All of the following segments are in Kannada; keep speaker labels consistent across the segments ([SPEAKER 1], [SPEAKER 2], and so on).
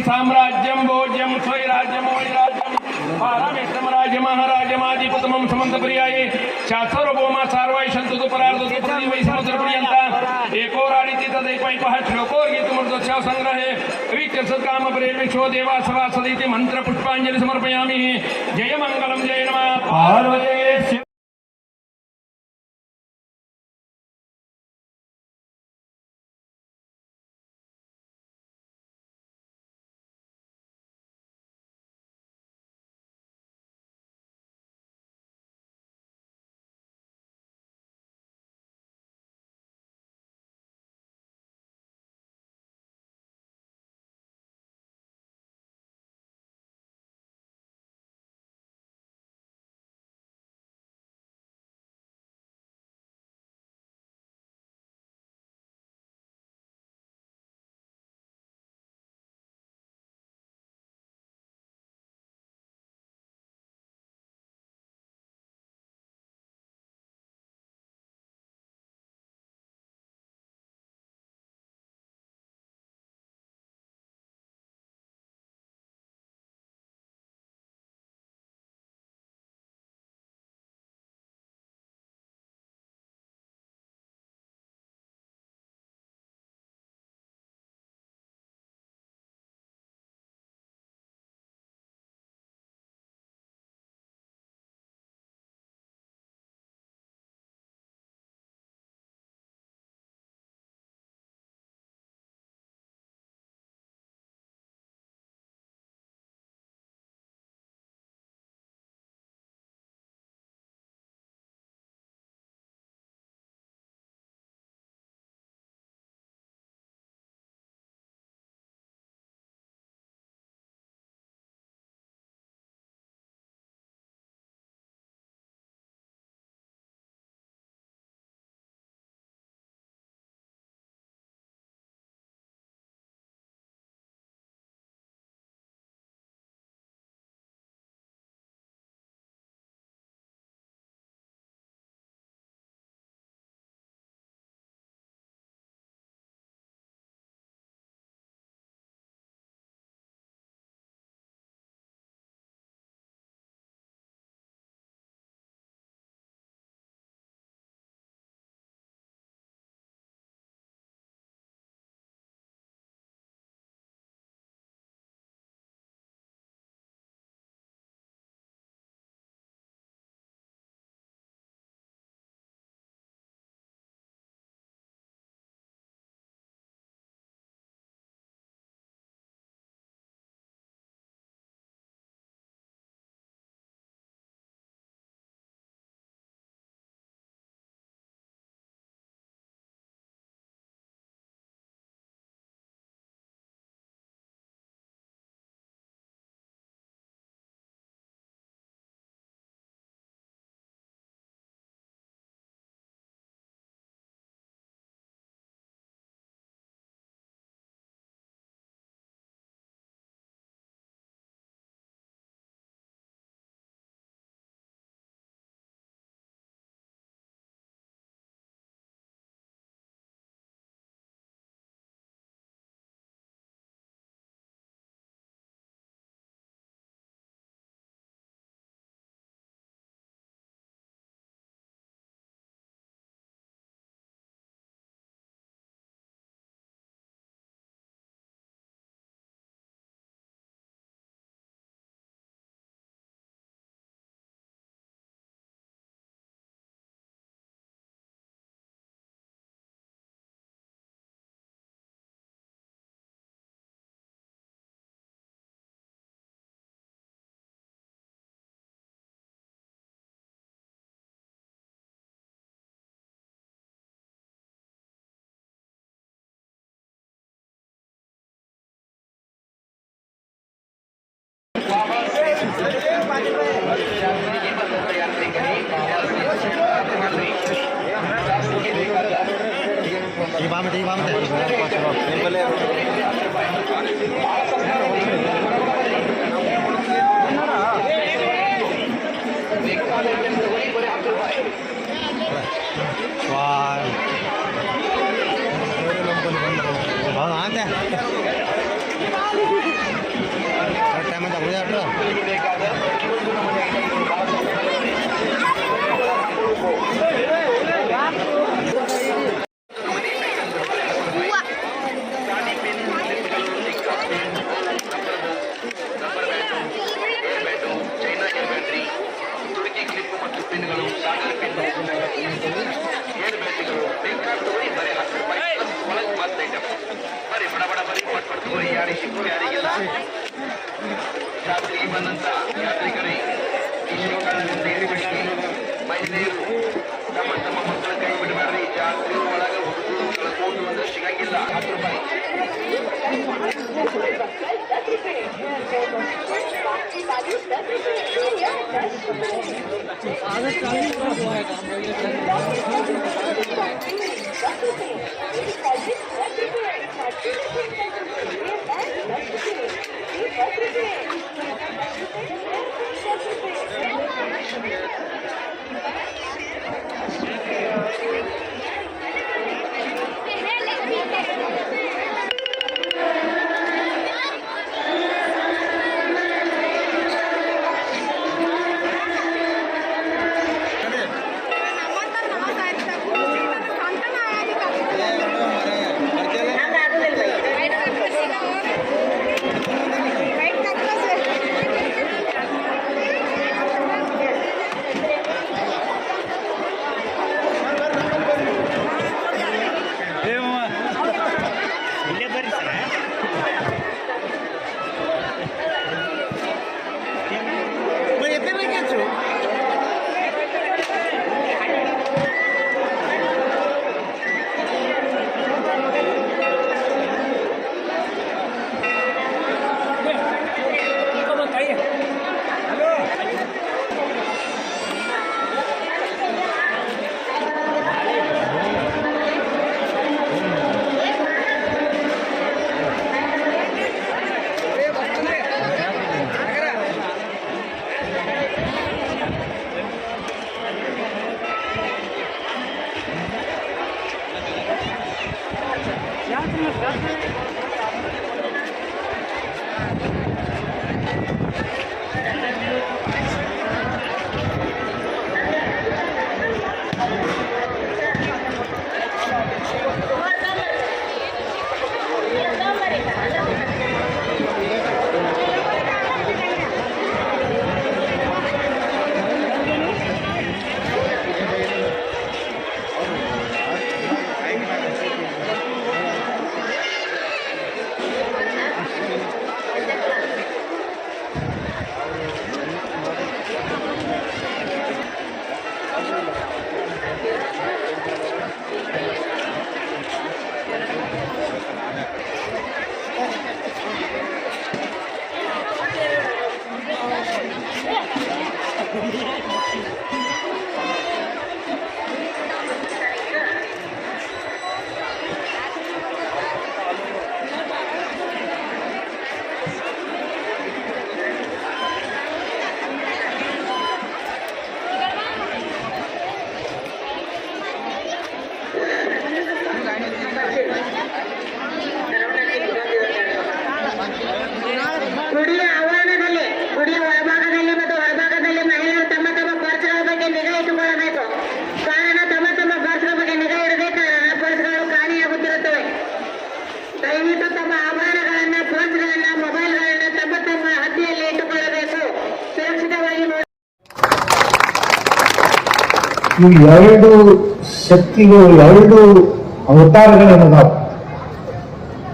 [SPEAKER 1] साम्राज्यं भोज्यं स्वैराज्यं वैराज्यं पारमेष्टं राज्यमहाराजमाधिपतमं समन्तपर्याये शास्त्रभौमा सार्वाय सन्तु परार्धोपरि वै समुद्रपर्यन्ता एको राडिति तदैकैकः श्लोकोर्गीतमूर्धस्याः संग्रहे विकृतकामप्रेमिक्षो देवा सवासदिति मन्त्रपुष्पाञ्जलि समर्पयामि। जय मङ्गलं जय नमः पार्वती।
[SPEAKER 2] Wow. ಜಾತ್ರೆಗೆ ಬಂದಂತ ಯಾತ್ರಿಕರಿಗೆ ಈ ಶೇಂಗಾದಿಂದ ಏರಿಬಿಡಿ. ಮಹಿಳೆಯರು ತಮ್ಮ ತಮ್ಮ ಮಕ್ಕಳ ಕೈ ಬಿಡಬೇಡ್ರಿ. ಜಾತ್ರೆ ಒಳಗೆ ಹುಡುಗರು ಕಳ್ಕೊಂಡು ಅಂದ್ರೆ ಸಿಗಂಗಿಲ್ಲ. 10 ರೂಪಾಯಿ.
[SPEAKER 3] ಗುಡಿಯ ಆವರಣದಲ್ಲಿ, ಗುಡಿಯ ಒಳಭಾಗದಲ್ಲಿ ಮತ್ತು ಹೊರಭಾಗದಲ್ಲಿ ಮಹಿಳೆಯರು ತಮ್ಮ ತಮ್ಮ ಪರ್ಸ್ಗಳ ಬಗ್ಗೆ ನಿಗಾ ಇಟ್ಟುಕೊಳ್ಳಬೇಕು. ಕಾರಣ ತಮ್ಮ ತಮ್ಮ ಪರ್ಸ್ಗಳ ಬಗ್ಗೆ ನಿಗಾ ಇಡದೆ ಕಾರಣ ಪರ್ಸ್ಗಳು ಕಾಣೆಯಾಗುತ್ತಿರುತ್ತವೆ. ದಯವಿಟ್ಟು ತಮ್ಮ ಆಭರಣಗಳನ್ನ, ಪರ್ಸ್ಗಳನ್ನ, ಮೊಬೈಲ್ಗಳನ್ನ ತಮ್ಮ ತಮ್ಮ ಹದ್ದಿಯಲ್ಲಿ ಇಟ್ಟುಕೊಳ್ಳಬೇಕು. ಸುರಕ್ಷಿತವಾಗಿ
[SPEAKER 4] ಇವು 2 ಶಕ್ತಿಗಳು, 2 ಅವತಾರಗಳೇನದಾವ.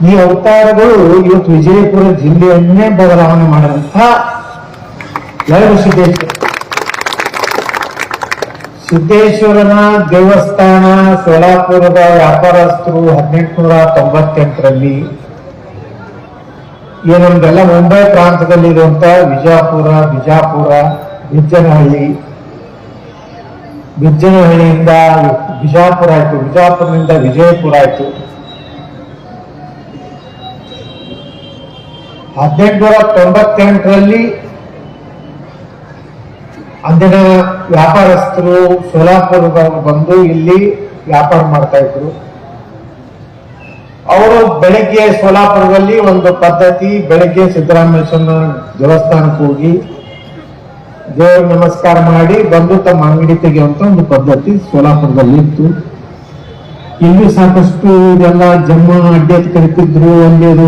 [SPEAKER 4] ಈ ಅವತಾರಗಳು ಇವತ್ತು ವಿಜಯಪುರ ಜಿಲ್ಲೆಯನ್ನೇ ಬದಲಾವಣೆ ಮಾಡಿದಂಥ 2 ಸಿದ್ದೇಶ್ವರನ ದೇವಸ್ಥಾನ ಸೋಲಾಪುರದ ವ್ಯಾಪಾರಸ್ಥರು 1898ರಲ್ಲಿ ಏನೊಂದೆಲ್ಲ ಮುಂಬೈ ಪ್ರಾಂತದಲ್ಲಿರುವಂತ ಬಿಜಾಪುರ, ಬಿಜ್ಜನಹಳ್ಳಿಯಿಂದ ಬಿಜಾಪುರ ಆಯ್ತು, ಬಿಜಾಪುರದಿಂದ ವಿಜಯಪುರ ಆಯ್ತು. 1898ರಲ್ಲಿ ಅಂದಿನ ವ್ಯಾಪಾರಸ್ಥರು ಸೋಲಾಪುರದವರು ಬಂದು ಇಲ್ಲಿ ವ್ಯಾಪಾರ ಮಾಡ್ತಾ ಇದ್ರು. ಅವರು ಬೆಳಗ್ಗೆ ಸೋಲಾಪುರದಲ್ಲಿ ಒಂದು ಪದ್ಧತಿ, ಬೆಳಗ್ಗೆ ಸಿದ್ದರಾಮೇಶ್ವರನ ದೇವಸ್ಥಾನಕ್ಕೆ ಹೋಗಿ ದೇವ್ರ ನಮಸ್ಕಾರ ಮಾಡಿ ಬಂದು ತಮ್ಮ ಅಂಗಡಿ ತೆಗೆಯುವಂತ ಒಂದು ಪದ್ಧತಿ ಸೋಲಾಪುರದಲ್ಲಿ ಇತ್ತು. ಇಲ್ಲಿ ಸಾಕಷ್ಟು ಇದೆಲ್ಲ ಜಮ್ಮ ಅಡ್ಡಿ ಅಂತ ಕರಿತಿದ್ರು. ಅಲ್ಲಿ ಅದು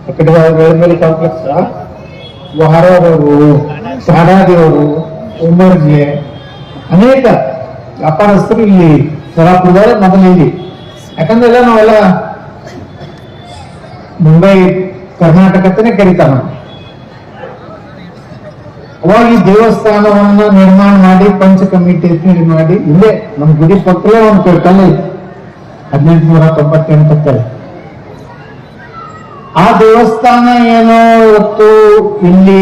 [SPEAKER 4] ಆ ಕಡೆ ವೇಳಮಲ್ಲಿ ಕಾಂಪ್ಲೆಕ್ಸ್, ವಾರವರು, ಸಾಡಾದಿಯವರು, ಉಮರ್ಜೆ, ಅನೇಕ ವ್ಯಾಪಾರಸ್ಥರು ಇಲ್ಲಿ ಸೋಲಾಪುರದಲ್ಲಿ ಮೊದಲಿಲ್ಲಿ. ಯಾಕಂದ್ರೆ ಎಲ್ಲ ನಾವೆಲ್ಲ ಮುಂಬೈ ಕರ್ನಾಟಕನೇ ಕರೀತಾರ. ಅವಾಗ ಈ ದೇವಸ್ಥಾನವನ್ನ ನಿರ್ಮಾಣ ಮಾಡಿ ಪಂಚ ಕಮಿಟಿ ಮಾಡಿ ಇಲ್ಲೇ ನಮ್ಮ ಗುಡಿ ಪಕ್ಕಲೇ ಒಂದು ಕಲೆ 1898 ಆ ದೇವಸ್ಥಾನ ಏನೋ ಇವತ್ತು ಇಲ್ಲಿ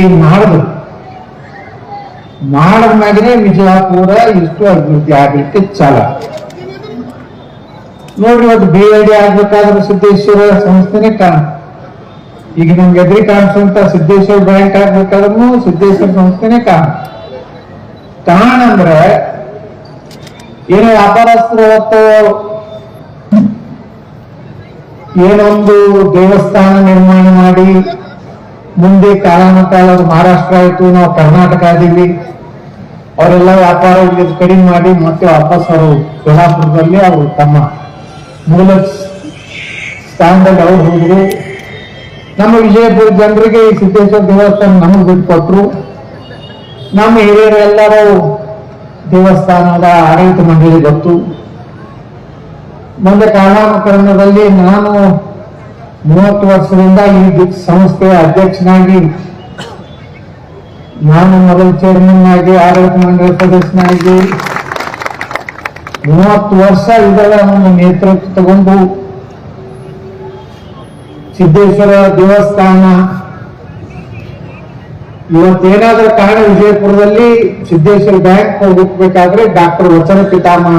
[SPEAKER 4] ಮಾಡಿದ್ಮ್ಯಾಗನೇ ವಿಜಯಪುರ ಇಷ್ಟು ಅಭಿವೃದ್ಧಿ ಆಗ್ಲಿಕ್ಕೆ ಚಾಲ. ನೋಡ್ರಿ, ಇವತ್ತು BID ಆಗ್ಬೇಕಾದ್ರೆ ಸಿದ್ದೇಶ್ವರ ಸಂಸ್ಥೆನೇ ಕಾರಣ. ಈಗ ನಮ್ಗೆ ಎದುರಿ ಕಾಣಿಸುವಂತ ಸಿದ್ದೇಶ್ವರ ಬ್ಯಾಂಕ್ ಆಗ್ಬೇಕಾದ್ರೂ ಸಿದ್ದೇಶ್ವರ ಸಂಸ್ಥೆನೇ ಕಾರಣ ಅಂದ್ರೆ ಏನೋ ವ್ಯಾಪಾರಸ್ಥರು ಇವತ್ತು ಏನೊಂದು ದೇವಸ್ಥಾನ ನಿರ್ಮಾಣ ಮಾಡಿ ಮುಂದೆ ಕಾಲಾನುಕಾಲ ಮಹಾರಾಷ್ಟ್ರ ಆಯ್ತು, ನಾವು ಕರ್ನಾಟಕ ಅದೀವಿ, ಅವರೆಲ್ಲ ವ್ಯಾಪಾರ ಕಡಿಮೆ ಮಾಡಿ ಮತ್ತೆ ವಾಪಸ್ ಅವರು ಸೋಲಾಪುರದಲ್ಲಿ ಅವರು ತಮ್ಮ ಮೂಲ ಸ್ಥಾನದಲ್ಲಿ ಅವ್ರು ಹೋದ್ರು. ನಮ್ಮ ವಿಜಯಪುರ ಜನರಿಗೆ ಈ ಸಿದ್ದೇಶ್ವರ ದೇವಸ್ಥಾನ ನಮಗೆ ಬಿಟ್ಕೊಟ್ರು. ನಮ್ಮ ಹಿರಿಯರೆಲ್ಲರೂ ದೇವಸ್ಥಾನದ ಆಡಳಿತ ಮಂಡಳಿ ಗೊತ್ತು. ಮುಂದೆ ಕಾಲಾನುಕ್ರಮದಲ್ಲಿ ನಾನು 30 ವರ್ಷದಿಂದ ಈ ಸಂಸ್ಥೆಯ ಅಧ್ಯಕ್ಷನಾಗಿ, ನಾನು ಮೊದಲ ಚೇರ್ಮನ್ ಆಗಿ, ಆಡಳಿತ ಮಂಡಳಿ ಸದಸ್ಯನಾಗಿ 30 ವರ್ಷ ಇದರ ಒಂದು ನೇತೃತ್ವ ತಗೊಂಡು ಸಿದ್ದೇಶ್ವರ ದೇವಸ್ಥಾನ ಇವತ್ತೇನಾದ್ರೂ ಕಾರಣ ವಿಜಯಪುರದಲ್ಲಿ ಸಿದ್ದೇಶ್ವರ ಬ್ಯಾಂಕ್ ಹೋಗ್ಬೇಕಾದ್ರೆ ಡಾಕ್ಟರ್ ವಚನ ಪಿತಾಮಹ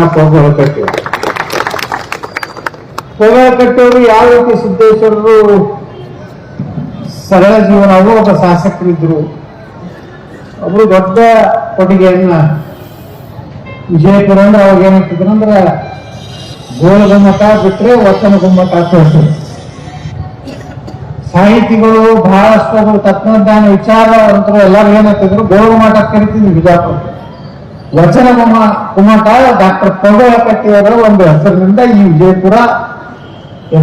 [SPEAKER 4] ಕಟ್ಟೋರು ಯಾವ ರೀತಿ ಸಿದ್ದೇಶ್ವರರು ಸರಳ ಜೀವನ, ಅವರು ಒಬ್ಬ ಶಾಸಕರಿದ್ರು. ಒಬ್ರು ದೊಡ್ಡ ಕೊಡುಗೆಯನ್ನ ವಿಜಯಪುರ ಅಂದ್ರೆ ಅವಾಗ ಏನಾಗ್ತಿದ್ರು ಅಂದ್ರೆ ಗೋಳ ಗುಮ್ಮಟ ಬಿಟ್ರೆ ವಚನ ಗುಮ್ಮಟ ಅಂತ ಹೇಳ್ತಾರೆ. ಸಾಹಿತಿಗಳು ಬಹಳಷ್ಟು ತತ್ವಜ್ಞಾನ ವಿಚಾರವಂತರು ಎಲ್ಲರೂ ಏನಾಗ್ತಿದ್ರು ಗೋಳ ಗುಮ್ಮಟ ಕರಿತಿದ್ರು. ಬಿಜಾಪುರ ವಚನ ಗುಮ್ಮಟ ಡಾಕ್ಟರ್ ಕಟ್ಟಿಯವರ ಒಂದು ಹೆಸರಿನಿಂದ ಈ ವಿಜಯಪುರ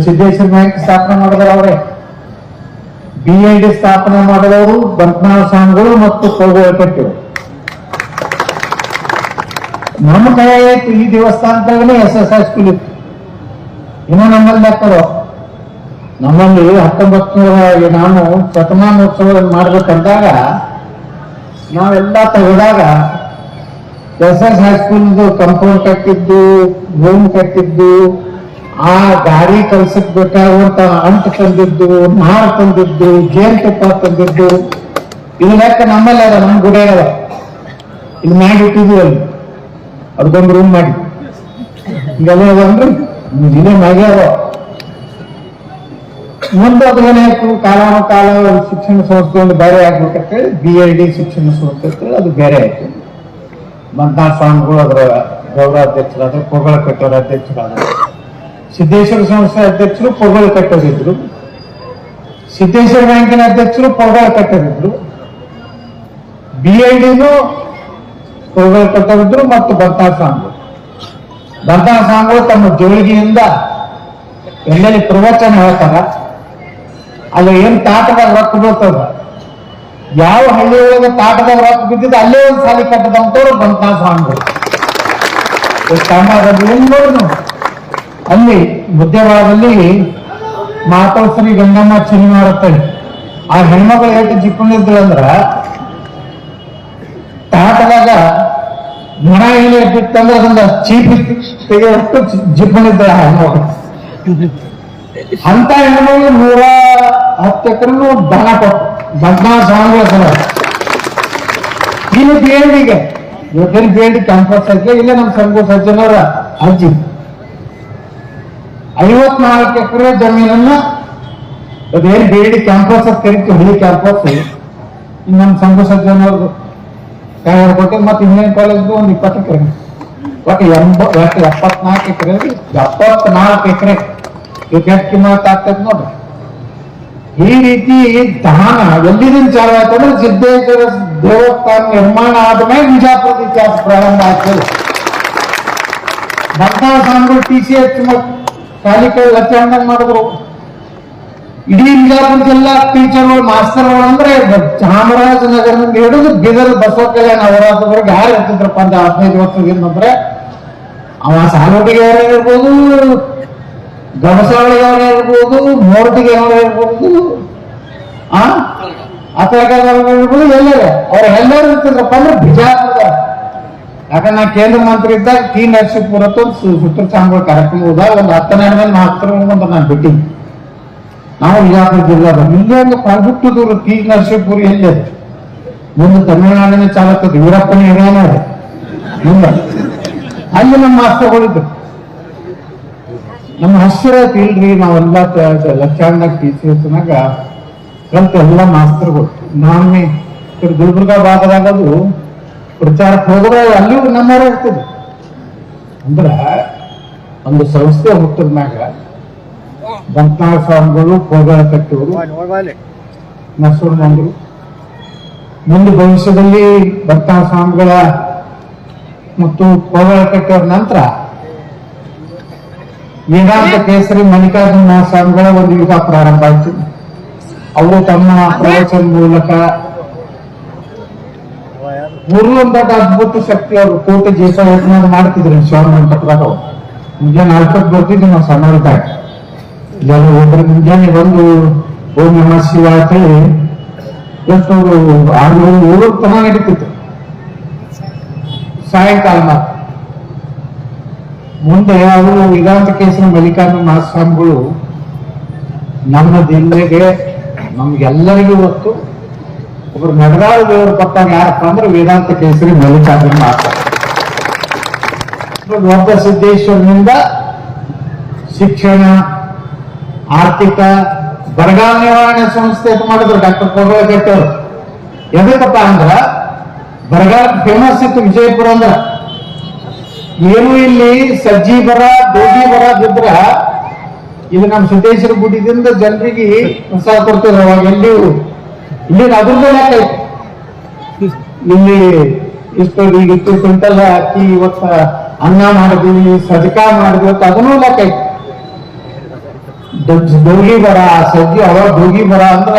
[SPEAKER 4] ಸಿದ್ದೇಶ್ವರ ಬ್ಯಾಂಕ್ ಸ್ಥಾಪನೆ ಮಾಡಿದ್ರು. ಅವರೇ BID ಸ್ಥಾಪನೆ ಮಾಡಿದವರು ಬಂಟ್ನಾಳ ಸ್ವಾಮಿಗಳು ಮತ್ತು ಕಟ್ಟಿಯವರು. ನಮ್ಮ ಕೈ ಆಯ್ತು ಈ ದೇವಸ್ಥಾನದಾಗನೇ SSI ಸ್ಕೂಲ್ ಇತ್ತು. ಇನ್ನು ನಮ್ಮಲ್ಲಿ ಹಾಕೋದು ನಮ್ಮಲ್ಲಿ 1900 ನಾನು ಶತಮಾನೋತ್ಸವ ಮಾಡ್ಬೇಕಂದಾಗ ನಾವೆಲ್ಲ ತೆಗೆದಾಗ SSI ಸ್ಕೂಲ್ದು ಕಂಪೌಂಡ್ ಕಟ್ಟಿದ್ದು, ರೂಮ್ ಕಟ್ಟಿದ್ದು, ಆ ಗಾಡಿ ಕಲ್ಸಕ್ ಬೇಕಾಗುವಂತ ಅಂಟು ತಂದಿದ್ದು, ನಾರು ತಂದಿದ್ದು, ಜೇನುತುಪ್ಪ ತಂದಿದ್ದು, ಇದು ಲೆಕ್ಕ ನಮ್ಮಲ್ಲಿ ಅದ, ನಮ್ಮ ಗುಡಿ ಅದ. ಇಲ್ಲಿ ಮಾಡಿಟ್ಟಿದ್ವಿ ಅಲ್ಲಿ ಅದಕ್ಕೊಂದು ರೂಮ್ ಮಾಡಿ ಹಿಂಗೆಲ್ಲ ಅಂದ್ರೆ ಇದೇ ಮ್ಯಾಗೆ ಅದ. ಮುಂದೆ ಅದು ಏನಾಯ್ತು, ಕಾಲಾನುಕಾಲ ಶಿಕ್ಷಣ ಸಂಸ್ಥೆ ಒಂದು ಬೇರೆ ಆಗ್ಬೇಕಂತೇಳಿ BID ಶಿಕ್ಷಣ ಸಂಸ್ಥೆ ಅಂತೇಳಿ ಅದು ಬೇರೆ ಆಯ್ತು. ಬಂಟ್ನಾಳ ಸ್ವಾಮಿಗಳು ಅದರ ಗೌರವಾಧ್ಯಕ್ಷರಾದ್ರು, ಪೊಗಳ ಕಟ್ಟೋರ ಅಧ್ಯಕ್ಷರಾದ್ರು. ಸಿದ್ದೇಶ್ವರ ಸಂಸ್ಥೆ ಅಧ್ಯಕ್ಷರು ಪೊಗಳ ಕಟ್ಟೋರಿದ್ರು, ಸಿದ್ದೇಶ್ವರ ಬ್ಯಾಂಕಿನ ಅಧ್ಯಕ್ಷರು ಪೊಗಳ ಕಟ್ಟೋರಿದ್ರು, BIDನು ಪೊಗಳ ಕಟ್ಟೋರಿದ್ರು ಮತ್ತು ಬಂಟ್ನಾಳ ಸ್ವಾಮಿಗಳು ತಮ್ಮ ಜೋಳಿಗೆಯಿಂದ ಎಲ್ಲೆಲ್ಲಿ ಪ್ರವಚನ ಹೇಳ್ತಾರ ಅಲ್ಲಿ ಏನ್ ತಾಟದಾಗ ರೊಕ್ಕ ಬೀಳ್ತದ, ಯಾವ ಹಳ್ಳಿಯೊಳಗೆ ತಾಟದಾಗ ರೊಕ್ಕ ಬಿದ್ದಿದ್ದು ಅಲ್ಲೇ ಒಂದು ಸಾಲಿ ಕಟ್ಟದಂತವ್ರು ಬಂಟ್ನಾಳ ಸ್ವಾಮಿಗಳು. ಅಲ್ಲಿ ಮುದ್ದೆವಾಡದಲ್ಲಿ ಮಾತೋಶ್ರೀ ಗಂಗಮ್ಮ ಚಿನಿಮಾರತ್ತಳಿ ಆ ಹೆಣ್ಮಗಳು ಎಷ್ಟು ಜಿಪ್ಪಣಿದ್ರು ಅಂದ್ರ ತಾಟದಾಗ ಮನ ಏನೇ ಬಿತ್ತಂದ್ರೆ ಅದನ್ನ ಚೀಪಿ ತೆಗೆಯಷ್ಟು ಜಿಪ್ಪಣಿದ್ರ ಆ ಹೆಣ್ಮಗಳು. ಅಂತ ಹೆಣ್ಮಗಳು 110 ಎಕರೆನು ದನ ಕೊಟ್ಟು ಬಂಟ್ನಾಳ ಸ್ವಾಮಿಗಳ ಸಲ ಇಲ್ಲಿ BIDಗೆ ಇವತ್ತೇನು BID ಕ್ಯಾಂಪಸ್ ಐತೆ. ಇಲ್ಲ ನಮ್ಮ ಸಂಘ ಸಜ್ಜನವರ ಅಜ್ಜಿ 54 ಎಕರೆ ಜಮೀನನ್ನ ಅದೇನು BID ಕ್ಯಾಂಪಸ್ ಅಂತ ಕರಿತೀವಿ, ಹಳ್ಳಿ ಕ್ಯಾಂಪಸ್. ನಮ್ಮ ಸಂಘ ಸಜ್ಜನವ್ರದ್ದು ಕೊಟ್ಟೆ ಮತ್ತೆ ಇಂಜಿನಿಯರಿಂಗ್ ಕಾಲೇಜ್ದು ಒಂದು 20 ಎಕರೆ, ಒಟ್ಟು 74 ಎಕರೆ 74 ಎಕರೆ ಕ್ರಿಕೆಟ್ ಕಿಮ್ಮತ್ ಆಗ್ತದೆ ನೋಡ್ರಿ. ಈ ರೀತಿ ದಾನ ಎಲ್ಲಿದಿಂದ ಚಾಲು ಆಯ್ತಂದ್ರೆ ಸಿದ್ದೇಶ್ವರ ದೇವಸ್ಥಾನ ನಿರ್ಮಾಣ ಆದ್ಮೇಲೆ ಬಿಜಾಪುರದ ಇತಿಹಾಸ ಪ್ರಾರಂಭ ಆಗ್ತದೆ. ಭಕ್ತಾಳ ಸ್ವಾಮಿಗಳು TCH ಕಾಲಿಕೈ ಲಕ್ಷಾಂಗ ಮಾಡಿದ್ರು. ಇಡೀ ಬಿಜಾಪುರ ಜಿಲ್ಲಾ ಟೀಚರ್ಗಳು ಮಾಸ್ತರ್ಗಳು ಅಂದ್ರೆ ಚಾಮರಾಜನಗರದಿಂದ ಹಿಡಿದು ಬೀದರ್ ಬಸವ ಕಲ್ಯಾಣ ಅವರಾದವರೆಗೆ ಯಾರು ಇರ್ತಿದ್ರಪ್ಪ ಅಂತ 15 ವರ್ಷದಿಂದ ಅಂದ್ರೆ ಅವ ಸಾಲೋಟಿಗೆ ಯಾರು ಇರ್ಬೋದು, ಗಮಸಾಳಿಗೆ ಯಾರು ಇರ್ಬೋದು, ಮೋರ್ಟಿಗೆ ಯಾರು ಇರ್ಬೋದು, ಇರ್ಬೋದು, ಎಲ್ಲರೂ ಅವ್ರೆಲ್ಲರೂ ಇರ್ತಿದ್ರಪ್ಪ ಅಂದ್ರೆ ಬಿಜಾಪುರದ. ಯಾಕಂದ್ರೆ ನಾ ಕೇಂದ್ರ ಮಂತ್ರಿ ಇದ್ದಾಗ ಟಿ ನರಸೀಪುರ ಸುತ್ತೂರು ಚಾಮರಾಜ ಕಾರ್ಯಕ್ರಮ ಹೋದಾಗ ಒಂದು 10 ಮಾತ್ರ ನಾನು ಬಿಟ್ಟಿದ್ದೆ. ನಾವು ಬಿಜಾಪುರ ಜಿಲ್ಲಾದ ಇಲ್ಲೇ ಒಂದು ಪ್ರಾಜೆಕ್ಟ್ ದೂರ ಟಿ ನರಸೀಪುರ ಎಲ್ಲಿದೆ, ಮುಂದೆ ತಮಿಳುನಾಡಿನ ಚಾಲಕದ ವೀರಪ್ಪನ ಏನೇನೋ ಮುಂದೆ ಅಲ್ಲಿ ನಮ್ಮ ಮಾಸ್ತರ್ಗಳಿದ್ರು. ನಮ್ಮ ಹಸಿರು ಇಲ್ರಿ, ನಾವೆಲ್ಲ ಲಕ್ಷಾಂಗ TCSನಾಗ ಕಲ್ತ ಎಲ್ಲ ಮಾಸ್ತರ್ಗಳು. ನಾನೇ ಗುಲ್ಬರ್ಗಾ ಭಾಗದಾಗದು ಪ್ರಚಾರಕ್ಕೆ ಹೋದ್ರೆ ಅಲ್ಲಿಯೂ ನಮ್ಮವರೇ ಇರ್ತದೆ. ಅಂದ್ರ ಒಂದು ಸಂಸ್ಥೆ ಹುಟ್ಟದ ಮ್ಯಾಗ ಬಂತ್ನಾಳ ಸ್ವಾಮಿಗಳು, ಕೋಗಾಳ ಕಟ್ಟಿಯವರು, ನರಸೂರು ಮಂದರು, ಮುಂದೆ ಭವಿಷ್ಯದಲ್ಲಿ ಬಂತ್ನಾಳ ಸ್ವಾಮಿಗಳ ಮತ್ತು ಕೋಗಾಳ ಕಟ್ಟಿಯವರ ನಂತರ ವೇದಾಂತ ಕೇಸರಿ ಮಲ್ಲಿಕಾರ್ಜುನ ಸ್ವಾಮಿಗಳ ಒಂದು ಯುಗ ಪ್ರಾರಂಭ ಆಯಿತು. ಅವರು ತಮ್ಮ ಪ್ರವಚನ ಮೂಲಕ ಒಂದು ಅದ್ಭುತ ಶಕ್ತಿ ಅವರು ಕೋಟೆ ಜೀಪ ಮಾಡ್ತಿದ್ರು. ಸ್ವಾಮಿ ಮಂಟಪದಾಗ ಮುಂಜಾನೆ 4 ಬರ್ತಿದ್ವಿ ನಾವು ಸಣ್ಣದಾಗ. ಜನ ಒಬ್ಬರು ಮುಂಜಾನೆ ಬಂದು ಓಂ ನಮಃ ಶಿವ ಅಂತ ಹೇಳಿ ಎಷ್ಟು 6-7 ತನ ನಡೀತಿತ್ತು. ಸಾಯಂಕಾಲ ಮಾತ್ರ ಮುಂದೆ ಅವರು ವೇದಾಂತ ಕೇಸರಿ ಮಲ್ಲಿಕಾರ್ಜುನ ಮಹಾಸ್ವಾಮಿಗಳು ನಮ್ಮ ಜಿಲ್ಲೆಗೆ ನಮ್ಗೆಲ್ಲರಿಗೂ ಗೊತ್ತು. ಒಬ್ರು ನಡಗಾಳ ದೇವರು ಪಟ್ಟಾಗ ಯಾರಪ್ಪ ಅಂದ್ರೆ ವೇದಾಂತ ಕೇಸರಿ ಮಲ್ಲಿಕಾರ್ಜುನ ಮಹಾಸ್ವಾಮಿ. ಒಬ್ಬ ಸಿದ್ದೇಶ್ವರನಿಂದ ಶಿಕ್ಷಣ, ಆರ್ಥಿಕ, ಬರಗಾಲ ನಿವಾರಣೆ ಸಂಸ್ಥೆ ಮಾಡಿದ್ರು ಡಾಕ್ಟರ್ ಕೋಗಾಳ ಕಟ್ಟಿಯವರು. ಎದಕ್ಕಪ್ಪ ಅಂದ್ರ ಬರಗಾಲ ಫೇಮಸ್ ಇತ್ತು ವಿಜಯಪುರ ಅಂದ್ರ. ಏನು ಇಲ್ಲಿ ಸಜ್ಜಿ ಬರ, ಗೋಧಿ ಬರ ಬಿದ್ರ ಇದು ನಮ್ಮ ಸಿದ್ದೇಶ್ವರ ಗುಡಿದಿಂದ ಜನರಿಗೆ ಪ್ರಸಾದ ಕೊಡ್ತಿದ್ರು. ಅವಾಗ ಇಲ್ಲಿ ಅದ್ರದ್ದು ಲೆಕ್ಕ ಐತಿ. ಇಲ್ಲಿ ಇಷ್ಟು ಕ್ವಿಂಟಲ್ ಅಕ್ಕಿ ಇವತ್ತ ಅನ್ನ ಮಾಡಿದ್ವಿ, ಸದಕಾ ಮಾಡಿದ್ವಿ ಅಂತ ಅದನ್ನೂ ಲೆಕ್ಕ ಐತಿ. ದೋಗಿ ಬರ, ಸಜ್ಜಿ ಅವಾಗ ದೋಗಿ ಬರ ಅಂದ್ರ